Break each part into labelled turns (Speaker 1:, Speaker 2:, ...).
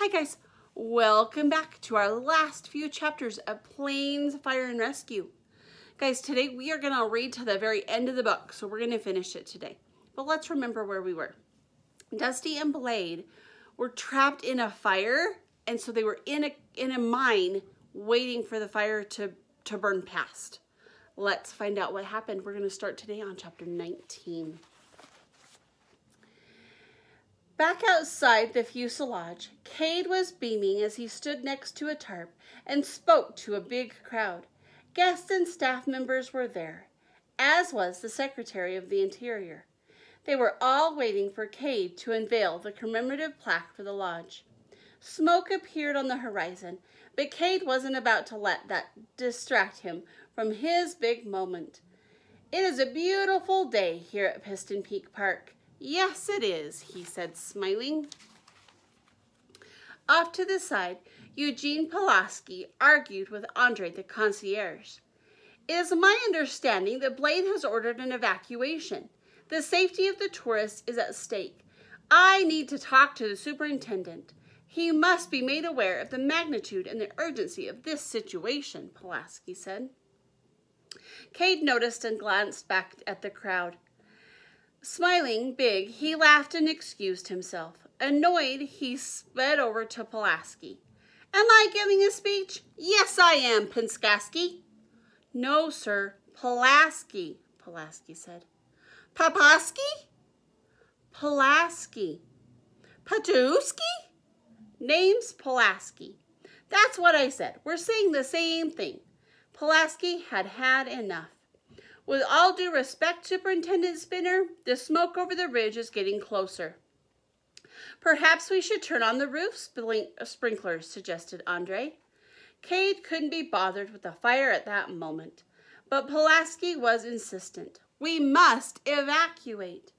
Speaker 1: Hi guys, welcome back to our last few chapters of Planes, Fire, and Rescue. Guys, today we are going to read to the very end of the book, so we're going to finish it today. But let's remember where we were. Dusty and Blade were trapped in a fire, and so they were in a mine waiting for the fire to burn past. Let's find out what happened. We're going to start today on chapter 19. Back outside the fuselage, Cade was beaming as he stood next to a tarp and spoke to a big crowd. Guests and staff members were there, as was the Secretary of the Interior. They were all waiting for Cade to unveil the commemorative plaque for the lodge. Smoke appeared on the horizon, but Cade wasn't about to let that distract him from his big moment. "It is a beautiful day here at Piston Peak Park." "Yes, it is," he said, smiling. Off to the side, Eugene Pulaski argued with Andre, the concierge. "It is my understanding that Blade has ordered an evacuation. The safety of the tourists is at stake. I need to talk to the superintendent. He must be made aware of the magnitude and the urgency of this situation," Pulaski said. Cade noticed and glanced back at the crowd. Smiling big, he laughed and excused himself. Annoyed, he sped over to Pulaski. "Am I giving a speech?" "Yes, I am, Pinskaski." "No, sir, Pulaski," Pulaski said. "Papaski?" "Pulaski." "Patuski?" "Name's Pulaski." "That's what I said. We're saying the same thing." Pulaski had had enough. "With all due respect, Superintendent Spinner, the smoke over the ridge is getting closer." "Perhaps we should turn on the roof sprinklers," suggested Andre. Cade couldn't be bothered with the fire at that moment, but Pulaski was insistent. "We must evacuate."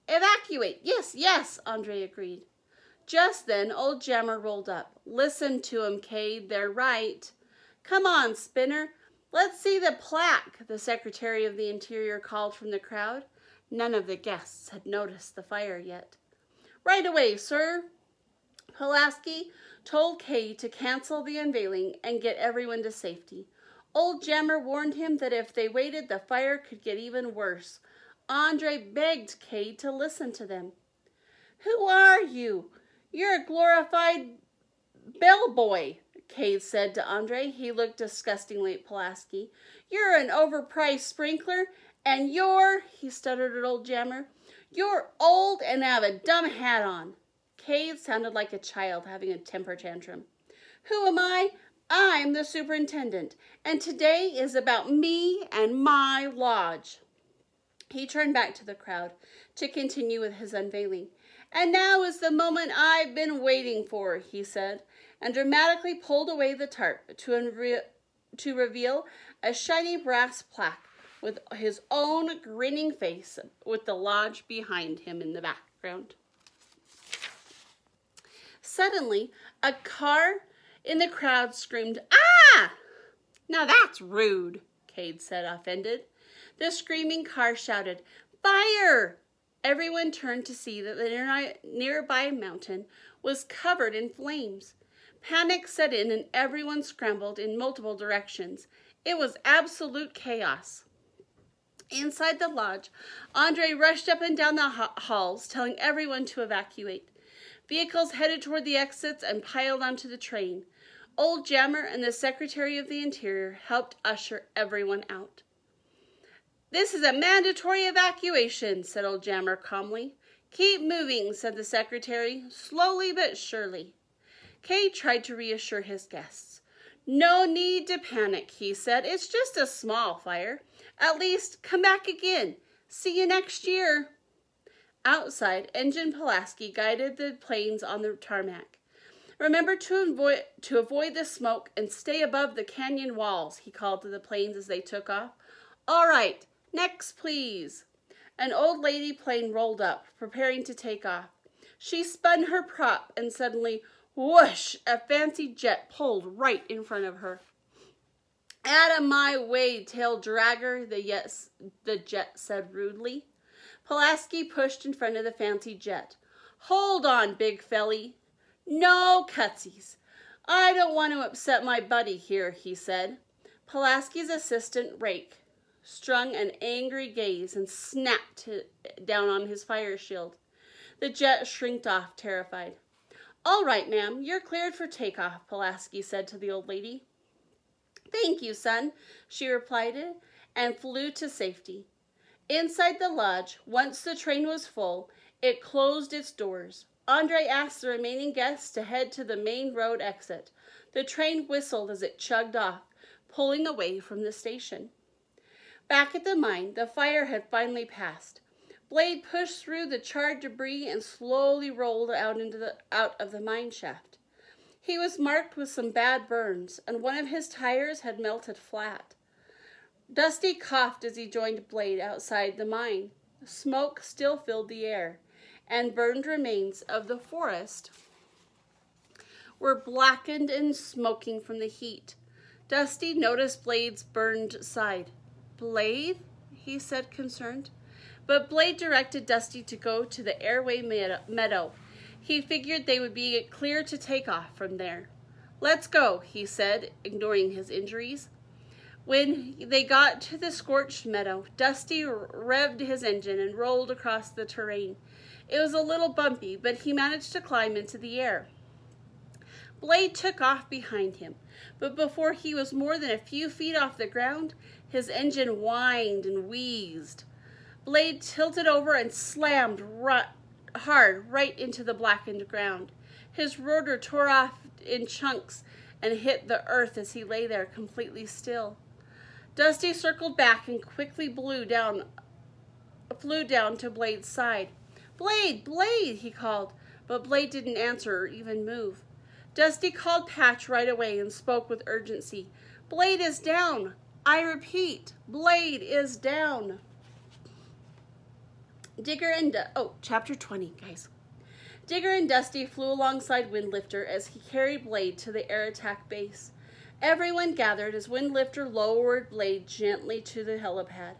Speaker 1: "Evacuate, yes, yes," Andre agreed. Just then, old Jammer rolled up. "Listen to 'em, Cade, they're right." "Come on, Spinner. Let's see the plaque," the Secretary of the Interior called from the crowd. None of the guests had noticed the fire yet. "Right away, sir." Pulaski told Cade to cancel the unveiling and get everyone to safety. Old Jammer warned him that if they waited, the fire could get even worse. Andre begged Cade to listen to them. "Who are you? You're a glorified bellboy," Cade said to Andre. He looked disgustingly at Pulaski. "You're an overpriced sprinkler, and he stuttered at old Jammer. "You're old and have a dumb hat on." Cade sounded like a child having a temper tantrum. "Who am I? I'm the superintendent, and today is about me and my lodge." He turned back to the crowd to continue with his unveiling. "And now is the moment I've been waiting for," he said, and dramatically pulled away the tarp to reveal a shiny brass plaque with his own grinning face, with the lodge behind him in the background. Suddenly, a car in the crowd screamed, "Ah!" "Now that's rude," Cade said, offended. The screaming car shouted, "Fire!" Everyone turned to see that the nearby mountain was covered in flames. Panic set in and everyone scrambled in multiple directions. It was absolute chaos. Inside the lodge, Andre rushed up and down the halls, telling everyone to evacuate. Vehicles headed toward the exits and piled onto the train. Old Jammer and the Secretary of the Interior helped usher everyone out. "This is a mandatory evacuation," said old Jammer calmly. "Keep moving," said the Secretary, "slowly but surely." Cade tried to reassure his guests. "No need to panic," he said. "It's just a small fire. At least, come back again. See you next year." Outside, Engine Pulaski guided the planes on the tarmac. "Remember to avoid the smoke and stay above the canyon walls," he called to the planes as they took off. "All right. Next, please." An old lady plane rolled up, preparing to take off. She spun her prop and suddenly, whoosh, a fancy jet pulled right in front of her. "Out of my way, tail dragger," the jet said rudely. Pulaski pushed in front of the fancy jet. "Hold on, big felly." No cutsies. I don't want to upset my buddy here, he said. Pulaski's assistant, Rake, strung an angry gaze and snapped down on his fire shield. The jet shrinked off, terrified. All right, ma'am, you're cleared for takeoff, Pulaski said to the old lady. Thank you, son, she replied, and flew to safety. Inside the lodge, once the train was full, it closed its doors. Andre asked the remaining guests to head to the main road exit. The train whistled as it chugged off, pulling away from the station. Back at the mine, the fire had finally passed. Blade pushed through the charred debris and slowly rolled out of the mine shaft. He was marked with some bad burns, and one of his tires had melted flat. Dusty coughed as he joined Blade outside the mine. Smoke still filled the air, and burned remains of the forest were blackened and smoking from the heat. Dusty noticed Blade's burned side. Blade? He said, concerned. But Blade directed Dusty to go to the airway meadow. He figured they would be clear to take off from there. Let's go, he said, ignoring his injuries. When they got to the scorched meadow, Dusty revved his engine and rolled across the terrain. It was a little bumpy, but he managed to climb into the air. Blade took off behind him, but before he was more than a few feet off the ground, his engine whined and wheezed. Blade tilted over and slammed hard right into the blackened ground. His rotor tore off in chunks and hit the earth as he lay there completely still. Dusty circled back and quickly flew down to Blade's side. Blade, Blade, he called, but Blade didn't answer or even move. Dusty called Patch right away and spoke with urgency. Blade is down. I repeat, Blade is down. Chapter 20, guys. Digger and Dusty flew alongside Windlifter as he carried Blade to the air attack base. Everyone gathered as Windlifter lowered Blade gently to the helipad.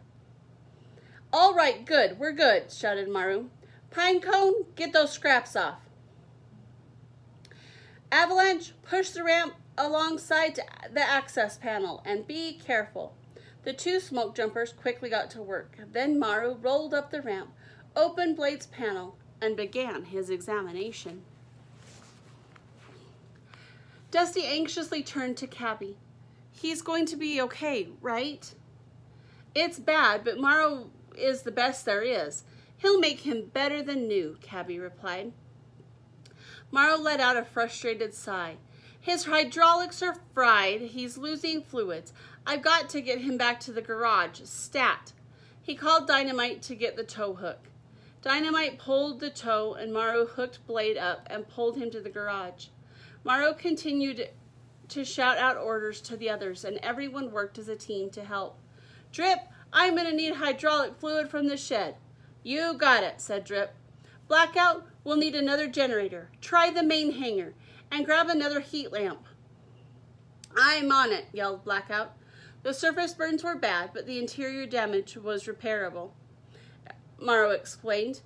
Speaker 1: All right, good, we're good, shouted Maru. Pinecone, get those scraps off. Avalanche, push the ramp alongside the access panel and be careful. The two smoke jumpers quickly got to work. Then Maru rolled up the ramp, opened Blade's panel, and began his examination. Dusty anxiously turned to Cabby. He's going to be okay, right? It's bad, but Maru is the best there is. He'll make him better than new, Cabby replied. Maru let out a frustrated sigh. His hydraulics are fried. He's losing fluids. I've got to get him back to the garage. Stat. He called Dynamite to get the tow hook. Dynamite pulled the tow and Maru hooked Blade up and pulled him to the garage. Maru continued to shout out orders to the others, and everyone worked as a team to help. Drip, I'm going to need hydraulic fluid from the shed. You got it, said Drip. Blackout, we'll need another generator. Try the main hangar and grab another heat lamp. I'm on it, yelled Blackout. The surface burns were bad, but the interior damage was repairable. Maru explained.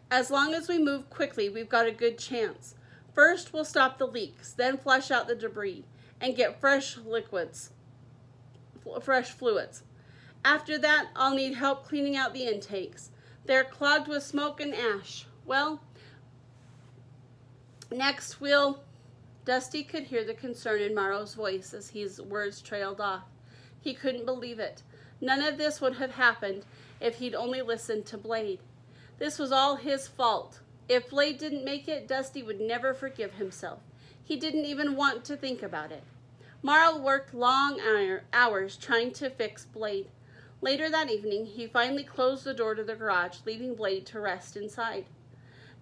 Speaker 1: As long as we move quickly, we've got a good chance. First, we'll stop the leaks, then flush out the debris and get fresh fluids. After that, I'll need help cleaning out the intakes. They're clogged with smoke and ash. Well, next Dusty could hear the concern in Maru's voice as his words trailed off. He couldn't believe it. None of this would have happened if he'd only listened to Blade. This was all his fault. If Blade didn't make it, Dusty would never forgive himself. He didn't even want to think about it. Maru worked long hours trying to fix Blade. Later that evening, he finally closed the door to the garage, leaving Blade to rest inside.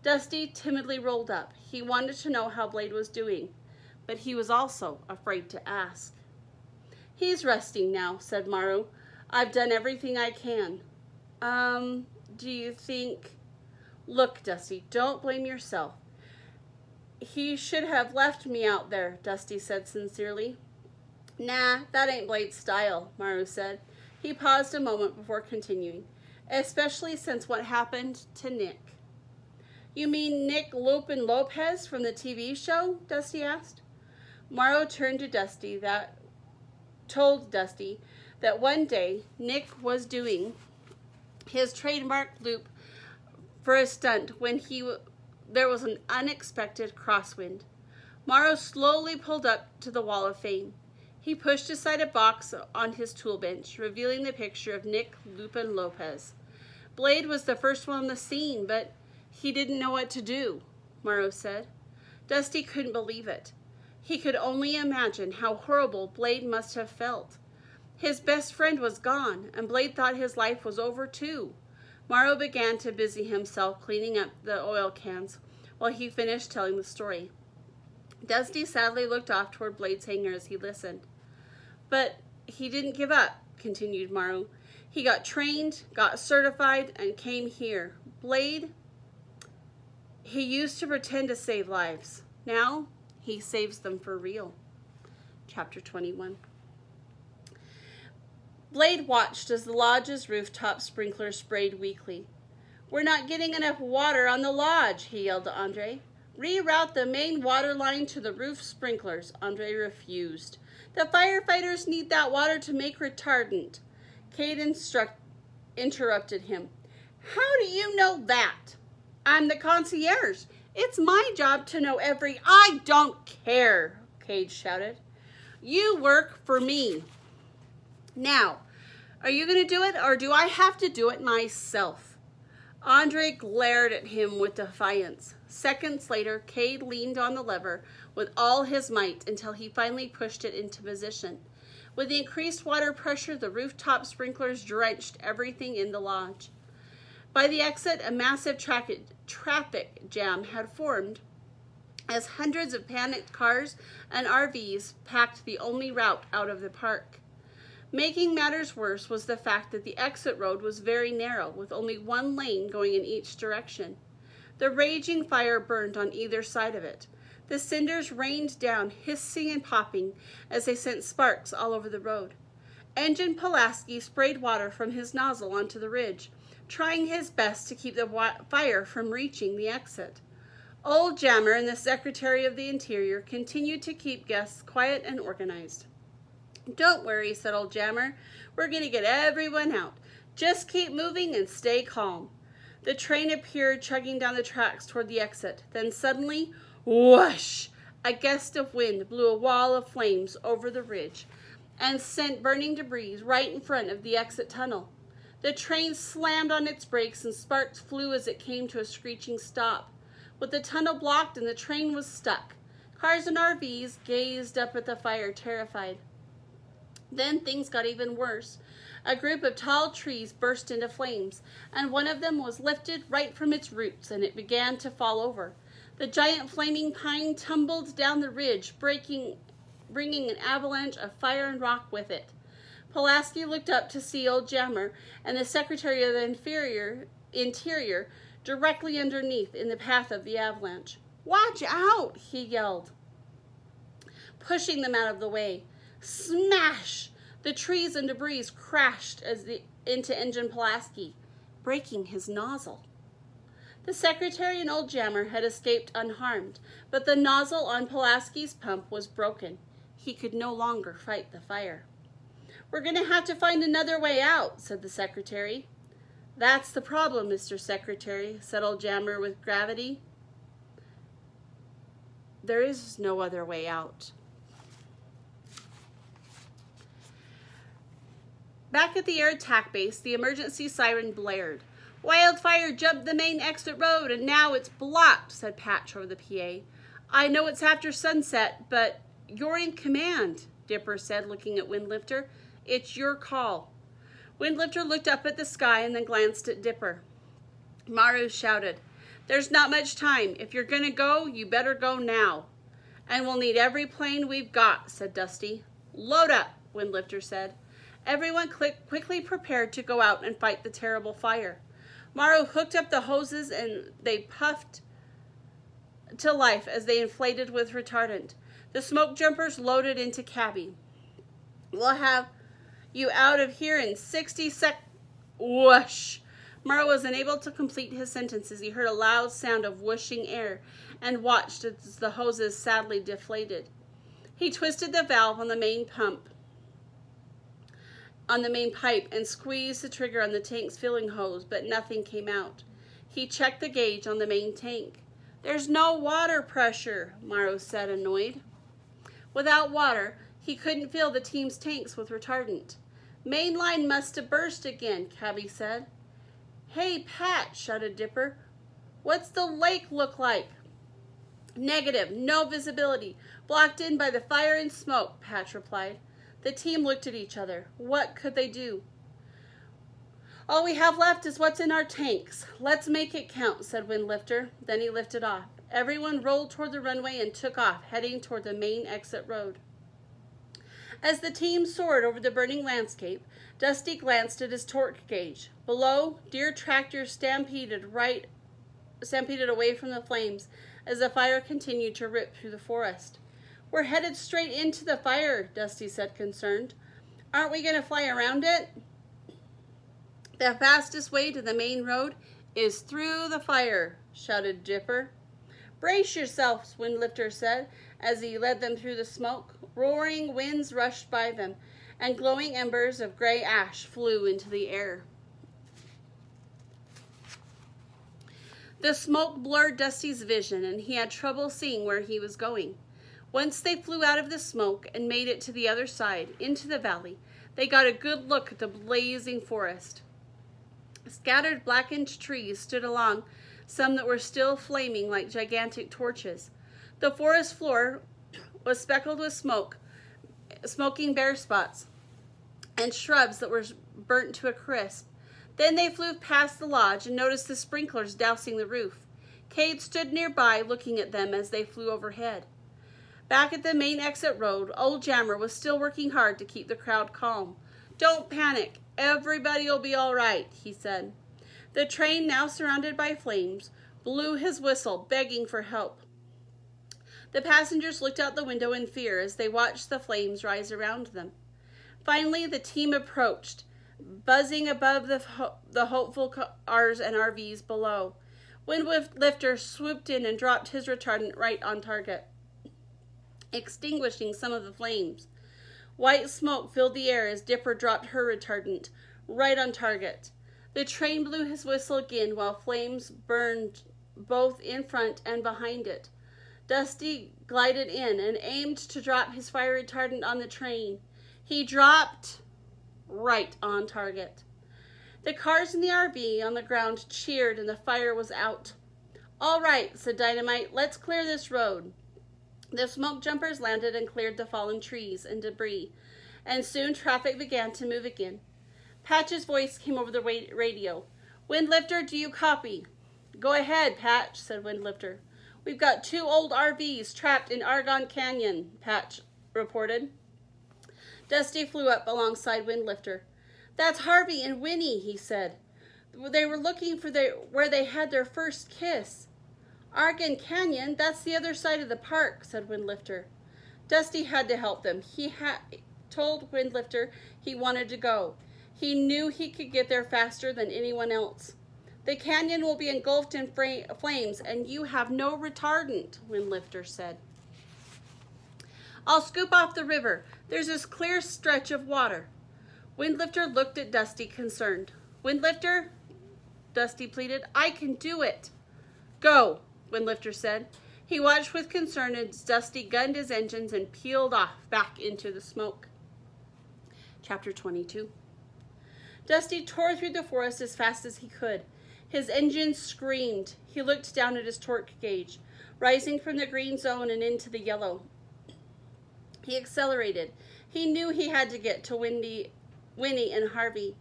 Speaker 1: Dusty timidly rolled up. He wanted to know how Blade was doing, but he was also afraid to ask. He's resting now, said Maru. I've done everything I can. Do you think... Look, Dusty, don't blame yourself. He should have left me out there, Dusty said sincerely. Nah, that ain't Blade's style, Maru said. He paused a moment before continuing, especially since what happened to Nick. You mean Nick Lupin Lopez from the TV show? Dusty asked. Morrow turned to Dusty told Dusty that one day Nick was doing his trademark loop for a stunt when there was an unexpected crosswind. Morrow slowly pulled up to the Wall of Fame. He pushed aside a box on his tool bench, revealing the picture of Nick Lupin Lopez. Blade was the first one on the scene, but he didn't know what to do, Morrow said. Dusty couldn't believe it. He could only imagine how horrible Blade must have felt. His best friend was gone, and Blade thought his life was over too. Morrow began to busy himself cleaning up the oil cans while he finished telling the story. Dusty sadly looked off toward Blade's hangar as he listened. But he didn't give up, continued Morrow. He got trained, got certified, and came here. Blade, he used to pretend to save lives. Now, he saves them for real. Chapter 21. Blade watched as the lodge's rooftop sprinkler sprayed weakly. We're not getting enough water on the lodge, he yelled to Andre. Reroute the main water line to the roof sprinklers. Andre refused. The firefighters need that water to make retardant. Cade interrupted him. How do you know that? I'm the concierge. It's my job to know I don't care, Cade shouted. You work for me. Now, are you going to do it, or do I have to do it myself? Andre glared at him with defiance. Seconds later, Cade leaned on the lever with all his might until he finally pushed it into position. With the increased water pressure, the rooftop sprinklers drenched everything in the lodge. By the exit, a massive traffic jam had formed as hundreds of panicked cars and RVs packed the only route out of the park. Making matters worse was the fact that the exit road was very narrow, with only one lane going in each direction. The raging fire burned on either side of it. The cinders rained down, hissing and popping, as they sent sparks all over the road. Engine Pulaski sprayed water from his nozzle onto the ridge, trying his best to keep the fire from reaching the exit. Old Jammer and the Secretary of the Interior continued to keep guests quiet and organized. Don't worry, said Old Jammer. We're going to get everyone out. Just keep moving and stay calm. The train appeared chugging down the tracks toward the exit. Then suddenly, whoosh! A gust of wind blew a wall of flames over the ridge and sent burning debris right in front of the exit tunnel. The train slammed on its brakes and sparks flew as it came to a screeching stop. With the tunnel blocked and the train was stuck, cars and RVs gazed up at the fire, terrified. Then things got even worse. A group of tall trees burst into flames, and one of them was lifted right from its roots, and it began to fall over. The giant flaming pine tumbled down the ridge, bringing an avalanche of fire and rock with it. Pulaski looked up to see Old Jammer and the Secretary of the Interior directly underneath in the path of the avalanche. Watch out, he yelled, pushing them out of the way. Smash! The trees and debris crashed into Engine Pulaski, breaking his nozzle. The Secretary and Old Jammer had escaped unharmed, but the nozzle on Pulaski's pump was broken. He could no longer fight the fire. We're going to have to find another way out, said the Secretary. That's the problem, Mr. Secretary, said Old Jammer with gravity. There is no other way out. Back at the air attack base, the emergency siren blared. Wildfire jumped the main exit road, and now it's blocked, said Patch over the PA. I know it's after sunset, but you're in command, Dipper said, looking at Windlifter. It's your call. Windlifter looked up at the sky and then glanced at Dipper. Maru shouted, There's not much time. If you're going to go, you better go now. And we'll need every plane we've got, said Dusty. Load up, Windlifter said. Everyone quickly prepared to go out and fight the terrible fire. Maru hooked up the hoses and they puffed to life as they inflated with retardant. The smoke jumpers loaded into cabby. We'll have you out of here in 60 seconds. Whoosh! Mara was unable to complete his sentence as he heard a loud sound of whooshing air and watched as the hoses sadly deflated. He twisted the valve on the main pipe and squeezed the trigger on the tank's filling hose, but nothing came out. He checked the gauge on the main tank. "There's no water pressure," Morrow said, annoyed. Without water, he couldn't fill the team's tanks with retardant. "Main line must have burst again," Cabby said. "Hey, Pat," shouted Dipper. "What's the lake look like?" "Negative, no visibility, blocked in by the fire and smoke," Patch replied. The team looked at each other. What could they do? "All we have left is what's in our tanks. Let's make it count," said Windlifter. Then he lifted off. Everyone rolled toward the runway and took off, heading toward the main exit road. As the team soared over the burning landscape, Dusty glanced at his torque gauge. Below, Deere tractors stampeded away from the flames as the fire continued to rip through the forest. "We're headed straight into the fire," Dusty said, concerned. "Aren't we going to fly around it?" "The fastest way to the main road is through the fire," shouted Dipper. "Brace yourselves," Windlifter said as he led them through the smoke. Roaring winds rushed by them, and glowing embers of gray ash flew into the air. The smoke blurred Dusty's vision, and he had trouble seeing where he was going. Once they flew out of the smoke and made it to the other side, into the valley, they got a good look at the blazing forest. Scattered blackened trees stood along, some that were still flaming like gigantic torches. The forest floor was speckled with smoking bare spots, and shrubs that were burnt to a crisp. Then they flew past the lodge and noticed the sprinklers dousing the roof. Cade stood nearby looking at them as they flew overhead. Back at the main exit road, old Jammer was still working hard to keep the crowd calm. "Don't panic. Everybody will be all right," he said. The train, now surrounded by flames, blew his whistle, begging for help. The passengers looked out the window in fear as they watched the flames rise around them. Finally, the team approached, buzzing above the hopeful cars and RVs below. Windlifter swooped in and dropped his retardant right on target, extinguishing some of the flames. White smoke filled the air as Dipper dropped her retardant right on target. The train blew his whistle again while flames burned both in front and behind it. Dusty glided in and aimed to drop his fire retardant on the train. He dropped right on target. The cars in the RV on the ground cheered and the fire was out. "All right," said Dynamite, "let's clear this road." The smoke jumpers landed and cleared the fallen trees and debris, and soon traffic began to move again. Patch's voice came over the radio. "Windlifter, do you copy?" "Go ahead, Patch," said Windlifter. "We've got 2 old RVs trapped in Argonne Canyon," Patch reported. Dusty flew up alongside Windlifter. "That's Harvey and Winnie," he said. "They were looking for where they had their first kiss." "Argonne Canyon, that's the other side of the park," said Windlifter. Dusty had to help them. He told Windlifter he wanted to go. He knew he could get there faster than anyone else. "The canyon will be engulfed in flames, and you have no retardant," Windlifter said. "I'll scoop off the river. There's this clear stretch of water." Windlifter looked at Dusty, concerned. "Windlifter," Dusty pleaded, "I can do it." "Go," Windlifter said. He watched with concern as Dusty gunned his engines and peeled off back into the smoke. Chapter 22. Dusty tore through the forest as fast as he could. His engine screamed. He looked down at his torque gauge, rising from the green zone and into the yellow. He accelerated. He knew he had to get to Winnie and Harvey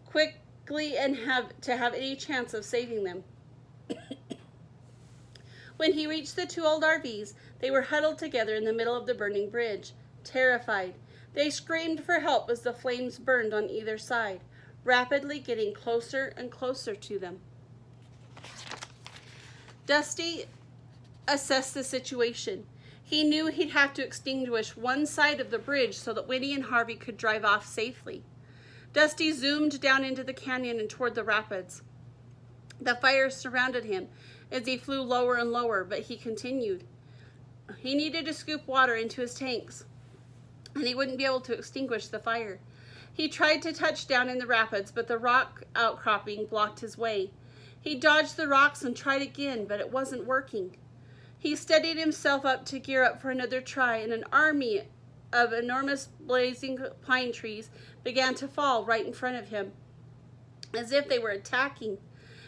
Speaker 1: quickly and have any chance of saving them. When he reached the 2 old RVs, they were huddled together in the middle of the burning bridge, terrified. They screamed for help as the flames burned on either side, rapidly getting closer and closer to them. Dusty assessed the situation. He knew he'd have to extinguish one side of the bridge so that Winnie and Harvey could drive off safely. Dusty zoomed down into the canyon and toward the rapids. The fire surrounded him as he flew lower and lower, but he continued. He needed to scoop water into his tanks, and he wouldn't be able to extinguish the fire. He tried to touch down in the rapids, but the rock outcropping blocked his way. He dodged the rocks and tried again, but it wasn't working. He steadied himself up to gear up for another try, and an army of enormous blazing pine trees began to fall right in front of him, as if they were attacking.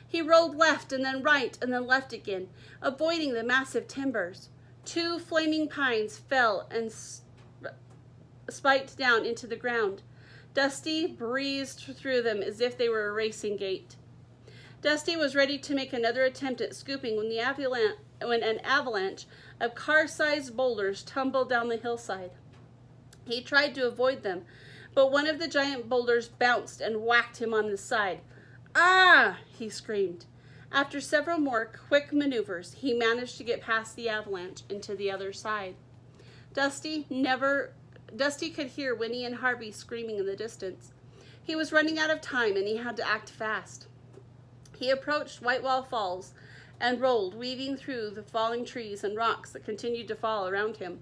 Speaker 1: He rolled left and then right and then left again, avoiding the massive timbers. 2 flaming pines fell and spiked down into the ground. Dusty breezed through them as if they were a racing gate. Dusty was ready to make another attempt at scooping when an avalanche of car-sized boulders tumbled down the hillside. He tried to avoid them, but one of the giant boulders bounced and whacked him on the side. "Ah!" he screamed. After several more quick maneuvers, he managed to get past the avalanche into the other side. Dusty could hear Winnie and Harvey screaming in the distance. He was running out of time, and he had to act fast. He approached Whitewall Falls and rolled, weaving through the falling trees and rocks that continued to fall around him.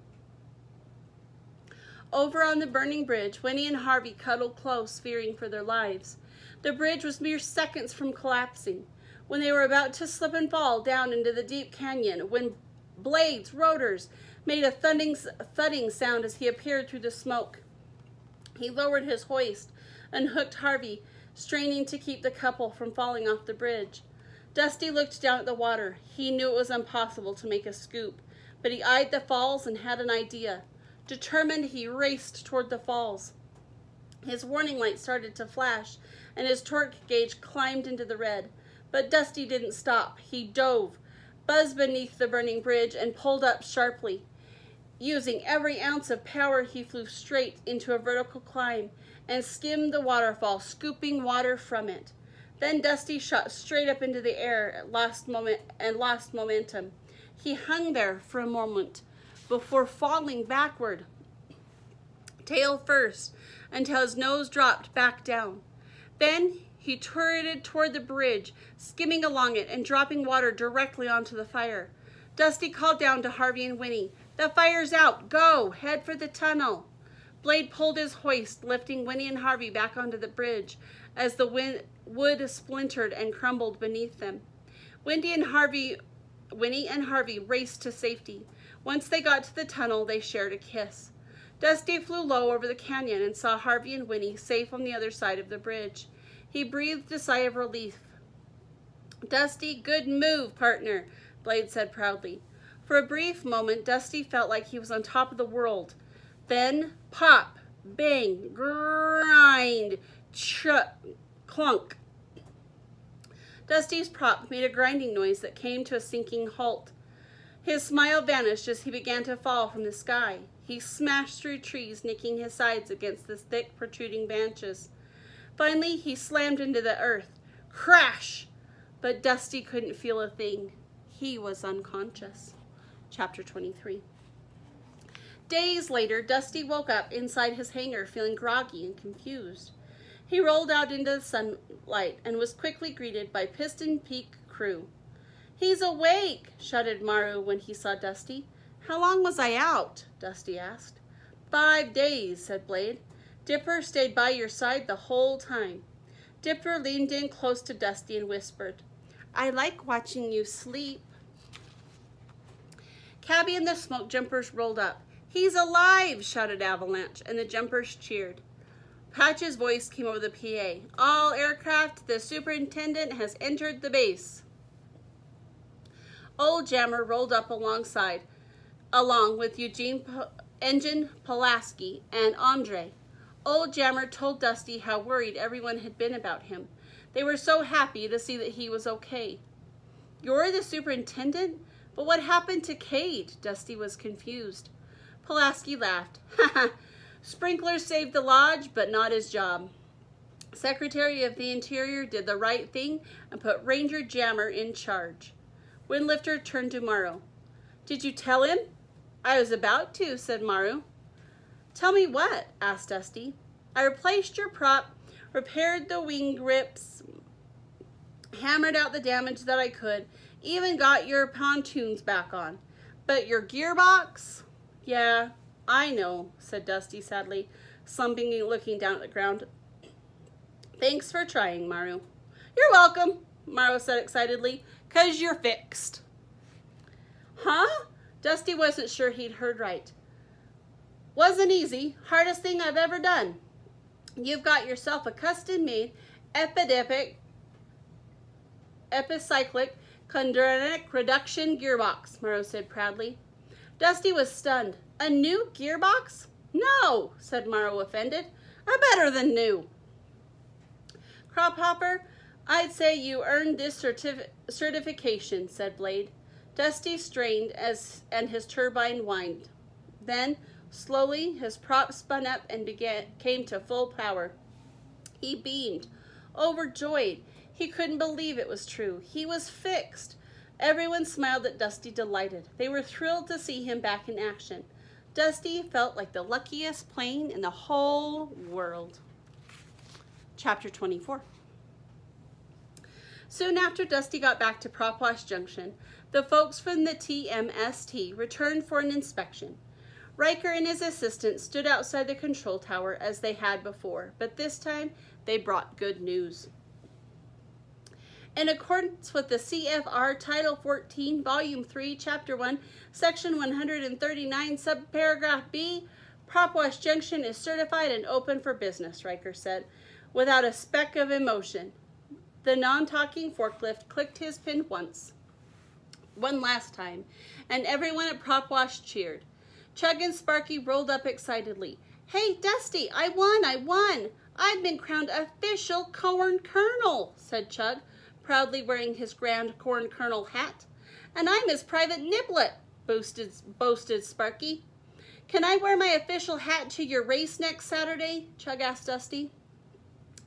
Speaker 1: Over on the burning bridge, Winnie and Harvey cuddled close, fearing for their lives. The bridge was mere seconds from collapsing, when they were about to slip and fall down into the deep canyon, when Blade's rotors made a thudding sound as he appeared through the smoke. He lowered his hoist and hooked Harvey, straining to keep the couple from falling off the bridge. Dusty looked down at the water. He knew it was impossible to make a scoop, but he eyed the falls and had an idea. Determined, he raced toward the falls. His warning light started to flash, and his torque gauge climbed into the red. But Dusty didn't stop. He dove, buzzed beneath the burning bridge, and pulled up sharply. Using every ounce of power, he flew straight into a vertical climb and skimmed the waterfall, scooping water from it. Then Dusty shot straight up into the air and lost momentum. He hung there for a moment before falling backward, tail first, until his nose dropped back down. Then he turreted toward the bridge, skimming along it and dropping water directly onto the fire. Dusty called down to Harvey and Winnie, "The fire's out! Go! Head for the tunnel!" Blade pulled his hoist, lifting Winnie and Harvey back onto the bridge as the wood splintered and crumbled beneath them. Winnie and Harvey raced to safety. Once they got to the tunnel, they shared a kiss. Dusty flew low over the canyon and saw Harvey and Winnie safe on the other side of the bridge. He breathed a sigh of relief. "Dusty, good move, partner," Blade said proudly. For a brief moment, Dusty felt like he was on top of the world. Then, pop, bang, grind, clunk. Dusty's prop made a grinding noise that came to a sinking halt. His smile vanished as he began to fall from the sky. He smashed through trees, nicking his sides against the thick, protruding branches. Finally, he slammed into the earth. Crash! But Dusty couldn't feel a thing. He was unconscious. Chapter 23. Days later, Dusty woke up inside his hangar feeling groggy and confused. He rolled out into the sunlight and was quickly greeted by Piston Peak crew. "He's awake!" shouted Maru when he saw Dusty. "How long was I out?" Dusty asked. 5 days, said Blade. Dipper stayed by your side the whole time. Dipper leaned in close to Dusty and whispered, "I like watching you sleep." Cabby and the smoke jumpers rolled up. "He's alive!" shouted Avalanche, and the jumpers cheered. Patch's voice came over the PA. "All aircraft, the superintendent has entered the base." Old Jammer rolled up along with Engine Pulaski and Andre. Old Jammer told Dusty how worried everyone had been about him. They were so happy to see that he was okay. "You're the superintendent? But what happened to Cade?" Dusty was confused. Pulaski laughed. "Ha ha! Sprinkler saved the lodge, but not his job. Secretary of the Interior did the right thing and put Ranger Jammer in charge." Windlifter turned to Maru. "Did you tell him?" "I was about to," said Maru. "Tell me what?" asked Dusty. "I replaced your prop, repaired the wing grips, hammered out the damage that I could, even got your pontoons back on. But your gearbox? Yeah, I know, said Dusty sadly, slumping and looking down at the ground. Thanks for trying, Maru. You're welcome, Maru said excitedly, 'cause you're fixed. Huh? Dusty wasn't sure he'd heard right. Wasn't easy. Hardest thing I've ever done. You've got yourself a custom-made epicyclic chondritic reduction gearbox, Maru said proudly. Dusty was stunned. A new gearbox? No, said Maru, offended. A better than new. Crophopper, I'd say you earned this certification, said Blade. Dusty strained and his turbine whined. Then, slowly, his prop spun up and came to full power. He beamed, overjoyed. He couldn't believe it was true. He was fixed. Everyone smiled at Dusty, delighted. They were thrilled to see him back in action. Dusty felt like the luckiest plane in the whole world. Chapter 24. Soon after Dusty got back to Propwash Junction, the folks from the TMST returned for an inspection. Riker and his assistant stood outside the control tower as they had before, but this time they brought good news. In accordance with the CFR Title 14, Volume 3, Chapter 1, Section 139, Subparagraph B, Propwash Junction is certified and open for business, Riker said, without a speck of emotion. The non-talking forklift clicked his pin one last time, and everyone at Propwash cheered. Chug and Sparky rolled up excitedly. Hey, Dusty, I won! I've been crowned official Corn Colonel, said Chug, proudly wearing his grand Corn Colonel hat. And I'm his private Niblet, boasted Sparky. Can I wear my official hat to your race next Saturday? Chug asked Dusty.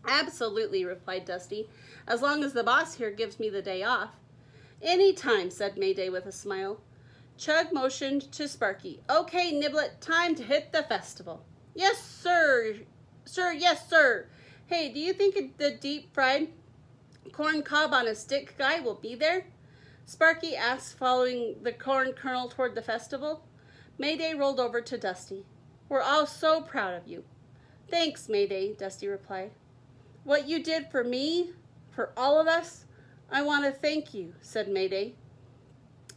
Speaker 1: Absolutely, replied Dusty, as long as the boss here gives me the day off. Any time, said Mayday with a smile. Chug motioned to Sparky. Okay, Niblet, time to hit the festival. Yes, sir. Yes, sir. Hey, do you think the deep-fried corn cob on a stick guy will be there? Sparky asked, following the Corn Colonel toward the festival. Mayday rolled over to Dusty. We're all so proud of you. Thanks, Mayday, Dusty replied. What you did for me, for all of us, I want to thank you, said Mayday.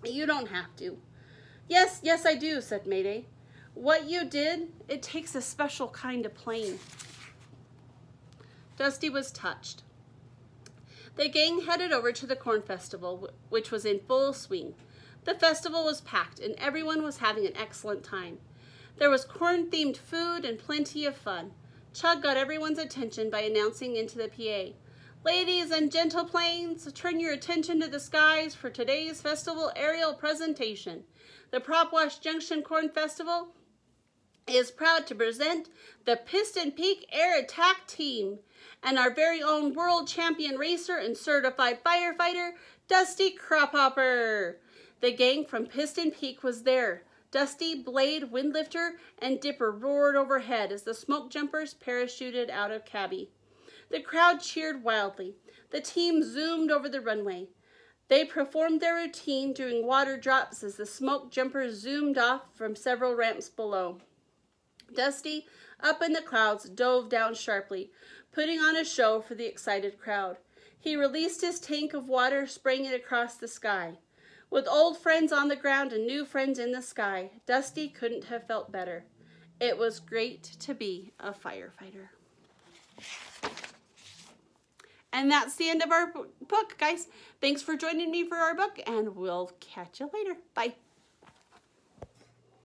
Speaker 1: You don't have to. Yes, I do, said Mayday. What you did, it takes a special kind of plane. Dusty was touched. The gang headed over to the Corn Festival, which was in full swing. The festival was packed, and everyone was having an excellent time. There was corn-themed food and plenty of fun. Chug got everyone's attention by announcing into the PA, Ladies and gentle planes, turn your attention to the skies for today's festival aerial presentation. The Propwash Junction Corn Festival is proud to present the Piston Peak Air Attack Team and our very own world champion racer and certified firefighter, Dusty Crophopper. The gang from Piston Peak was there. Dusty, Blade, Windlifter, and Dipper roared overhead as the smoke jumpers parachuted out of Cabby. The crowd cheered wildly. The team zoomed over the runway. They performed their routine doing water drops as the smoke jumpers zoomed off from several ramps below. Dusty, up in the clouds, dove down sharply, putting on a show for the excited crowd. He released his tank of water, spraying it across the sky. With old friends on the ground and new friends in the sky, Dusty couldn't have felt better. It was great to be a firefighter. And that's the end of our book, guys. Thanks for joining me for our book, and we'll catch you later. Bye.